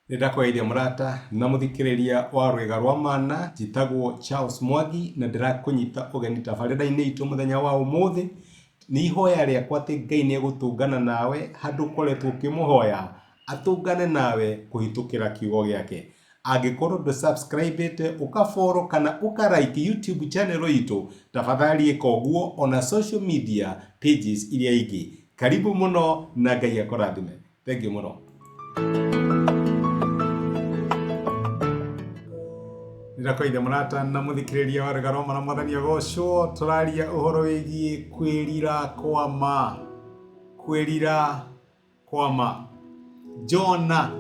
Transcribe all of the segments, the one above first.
Nindakwaithia murata na muthikiriria wa rwega rwa mana jitagwo Charles Mwangi na ndirakunyita ugeni tabarira-ini itu muthenya wa umuthi ni ihoya riakwa ati Ngai ni egutungana nawe handu ukoretwo ukimuhoya atungane nawe kuhitukira kiugo giake. Angikorwo ndu subscribe ukafollow kana ukalike YouTube channel itu, tafadhali eka uguo ona social media pages iria ingi. Karibu muno na Ngai akurathime. Thank you muno. Nindakwaithia murata na muthikiriria wa rwega rwa mana mwathani agocwo. Turaria uhoro wigie kwirira kwa ma. Jona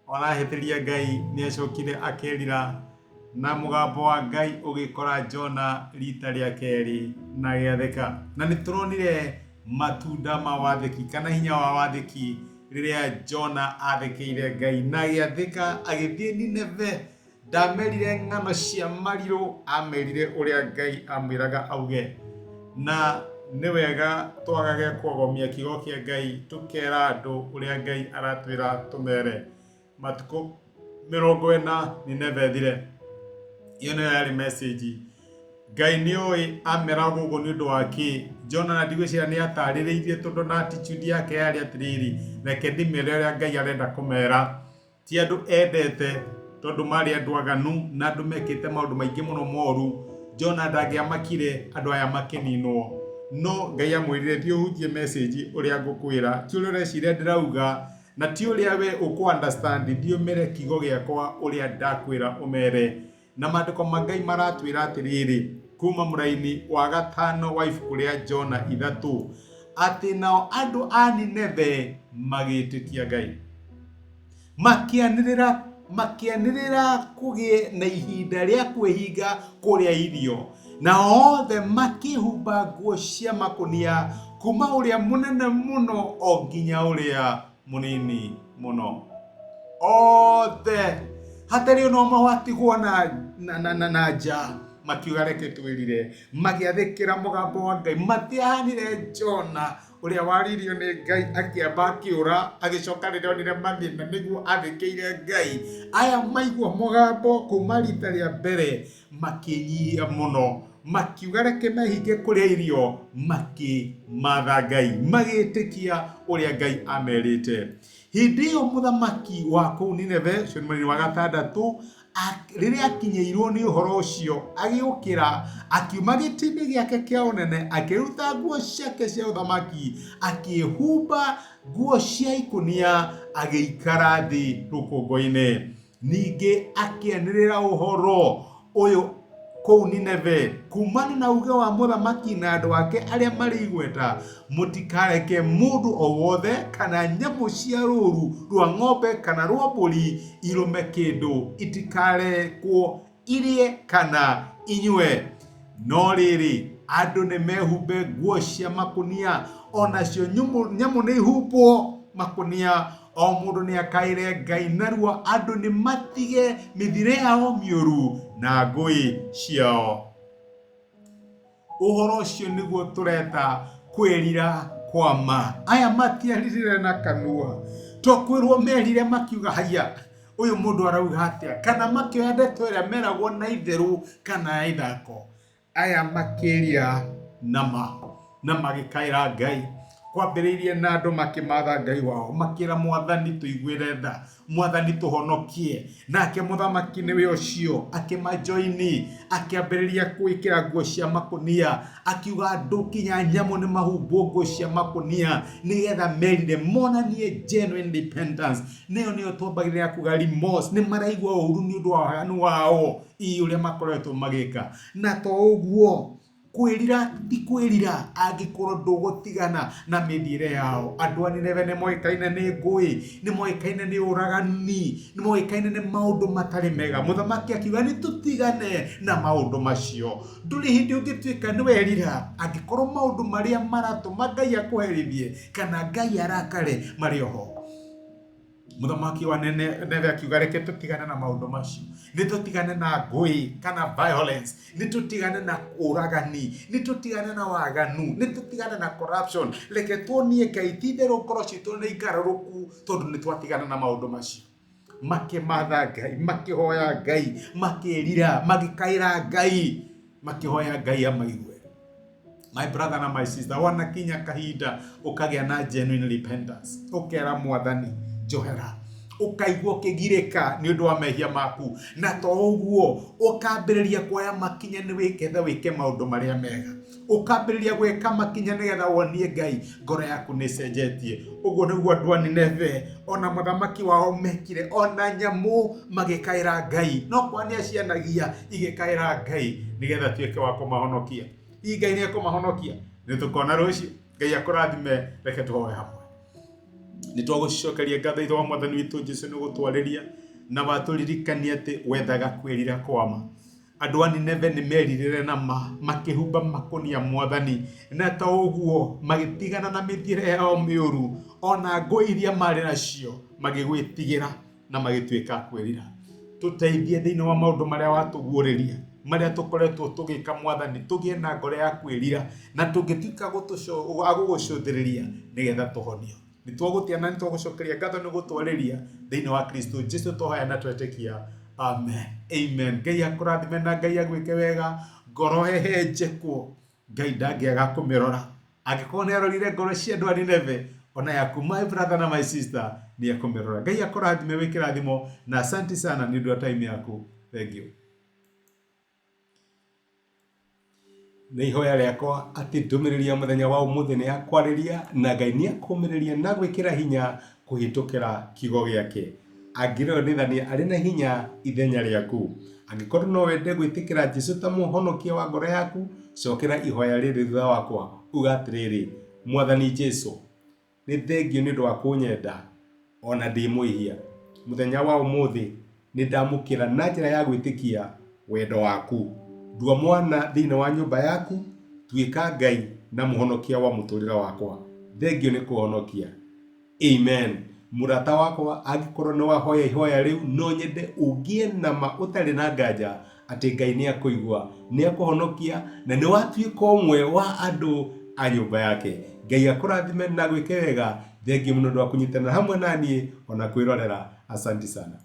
onahitiria Ngai ni acokire akerira na mugambo wa Ngai ugikora Jona rita ria keri na giatheka. Na nituronire matunda ma watheki kana hinya wa watheki riria Jona athekeire Ngai na giatheka agithie Nineve. Ndamerire ng'ano cia mariro, amerire uria Ngai amwiraga auge. Na ni wega twagage kwogomia kiugo kia Ngai tukera andu uria Ngai aratwira tumere. Matuko 40 Nineve thire. Iyo niyo yari message. Ngai ni oi amera gugu ni undu waki. Jona na ndigwicira ni ataririirie tondu na attitude yake yari atiriri. Reke ndimere uria Ngai arenda kumera. Ti andu endete tondu mari andu aganu na andu mekite maundu maingi muno moru. Jona ndagiamakire andu aya makininwo. No Ngai amwirire thio hujie message uria ngukwira. Ti uria ureciria ndirauga na ti uria we uku understand. Ndio mere kigo giakwa uria ndakwira umere. Na maandiko ma Ngai maratwira atiriri kuma muraini wa 5 wa ibuku ria Jona 3 ati nao andu a Nineve magitikia Ngai, makianirira kugie na ihinda ria kwihinga kuria irio, na othe makihumba nguo cia makunia kuma uria munene muno o nginya uria munini muno. Othe hatari no mawatigwo na nja makiuga reke twirire, magiathikira mugambo wa Ngai. Matiahanire Jona uria waririo ni Ngai akiamba akiura agicoka riria onire mathina niguo athikiire Ngai. Aya maigua mugambo kuma rita ria mbere makinyia muno, makiuga reke mehinge kuria irio, makimatha Ngai, magitikia uria Ngai amerite. Hindi iyo muthamaki wa kuu Nineve mweri wa 6 riria akinyirwo ni uhoro ucio agiukira akiuma gitini giake kia unene akiruta nguo ciake cia uthamaki akihumba nguo cia ikunia agiikara thi rukungu-ini. Ningi akianirira uhoro uyu kuu Nineve kumana na uge wa muthamaki na andu ake aria mari igweta. Mutikareke mundu o wothe kana nyamu cia ruru rwa ng'ombe kana rwa mburi irume kindu itikarekwo irie kana inywe. No riri andu ni mehumbe nguo cia makunia, onacio nyamu ni ihumbo makunia. O mundu ni akaire Ngai narua andu ni matige mithire yao miuru na ngui ciao. Uhoro ucio niguo tureta kwirira kwa ma. Aya matiaririre na kanua, tokwirwo merire makiuga haya uyu mundu arauga atia, kana makioya ndeto ira meragwo na itheru kana ithako. Aya makiria na magikaira Ngai. Kwambiriirie na andu makimatha Ngai wao, makira Mwathani tuiguire tha, Mwathani tuhonokie. Nake muthamaki niwe ucio akimajoini, akiambiriria kwikira nguo cia makunia, akiuga andu kinya nyamu ni mahumbo nguo cia makunia nigetha merire monanie genuine independence. Niyo twambagirira kuga remorse, ni maraigua uru ni undu wa waganu wao uria makoretwo magika. Na to uguo kwirira ti kwirira angikorwo ndugutigana na mithire yao. Andu a Nineve ni moikaine ni ngui, ni moikaine ni uragani, ni moikaine ni maundu matari mega. Muthamaki akiuga ni tutigane na maundu macio. Nduri hindi ungituika ni werira angikorwo maundu maria maratuma Ngai akuherithie kana Ngai arakare mari oho. Muthamaki wa Nineve akiuga reke tutigane na maundu macio, ni tutigane na ngui kana violence, ni tutigane na uragani, ni tutigane na waganu, ni tutigane na corruption. Reke tuonie Ngai ti theru ngoro citu ni ikararuku tondu ni twatigana na maundu macio. makimatha Ngai, makihoya Ngai, makirira, magikaira Ngai, makihoya Ngai amaigue. My brother and my sister, wanakinya kahinda ukagia na genuine repentance, ukera Mwathani njohera, ukaigua ukigirika ni undu wa mehia maku, na to uguo ukambiriria kuoya makinya ni wiketha wike maundu maria mega, ukambiriria gwika makinya nigetha wonie Ngai ngoro yaku ni cenjetie. Uguo niguo andu a Nineve ona muthamaki wao mekire, ona nyamu magikaira Ngai, no kwani cianagia igikaira Ngai nigetha tuike wa kumahonokia. Ngai ni akumahonokia. Ni tukona rucio. Ngai akurathime, reke tuhoe hamwe. Ni twagucokeria ngatho ithe wa Mwathani witu Jesu ni gutwariria na waturirikania ati wethaga kwirira kwama. Andu a Nineve ni meririre na makihumba makonia Mwathani, na ta uguo magitigana na mithire yao miuru, ona ngui iria mari nacio magigwitigira na magituika kwirira. Tuteithie thiini wa maundu maria watuguriria, maria tukoretwo tugika Mwathani, tugie na ngoro ya kwirira, na tungituika gugucuthiriria nigetha tuhonio. Ni twagutia na ni twagucokeria ngatho ni gutwariria thiini wa Kristo Jesu tuhoya na twetikia. Amen. Amen. Ngai akurathime na Ngai agwike wega, ngoro hehenjekwo, Ngai ndangiaga kumirora. Angikorwo ni arorire ngoro cia andu a Nineve, ona yaku my brother na my sister ni akumirora. Ngai akurathime wike rathimo, na asante sana ni undu wa time yaku. Thank you. Nĩ ihoya rĩakwa atĩ ndũmĩrĩri ya mũthenya wa ũmũthĩ nĩ yakwariria na Ngai nĩ akũmĩrĩria na gwĩkĩra hinya kũhĩtũkĩra kiugo gĩake. Angĩrorithania arĩ na hinya ithenya rĩaku. Angĩkorwo no wende gwĩtĩkĩra Jesũ ta mũhonokia wa ngoro yaku, cokera ihoya rĩrĩ thutha wakwa, uga atĩrĩrĩ: Mwathani Jesũ, nĩ thengio nĩ ũndũ wa kũnyenda ona ndĩ mwĩhia. Mũthenya wa ũmũthĩ nĩ ndamũkĩra na njĩra ya gwĩtĩkia wendo waku. Ndua mwana thĩinĩ wa nyũmba yaku, tuĩka Ngai na mũhonokia wa mũtũrĩre wakwa. Thengio nĩ kũhonokia. Amen. Mũrata wakwa, angĩkorwo nĩ wahoya ihoya rĩu, no nyende ũgie na ma ũtarĩ na nganja atĩ Ngai nĩ akũigua, nĩ akũhonokia, na nĩ watuĩka ũmwe wa andũ a nyũmba yake. Ngai akũrathime na gwĩke wega. Thengio mũno nĩ ũndũ wa kũnyitanĩra hamwe naniĩ ona kwĩrorera. Asante sana.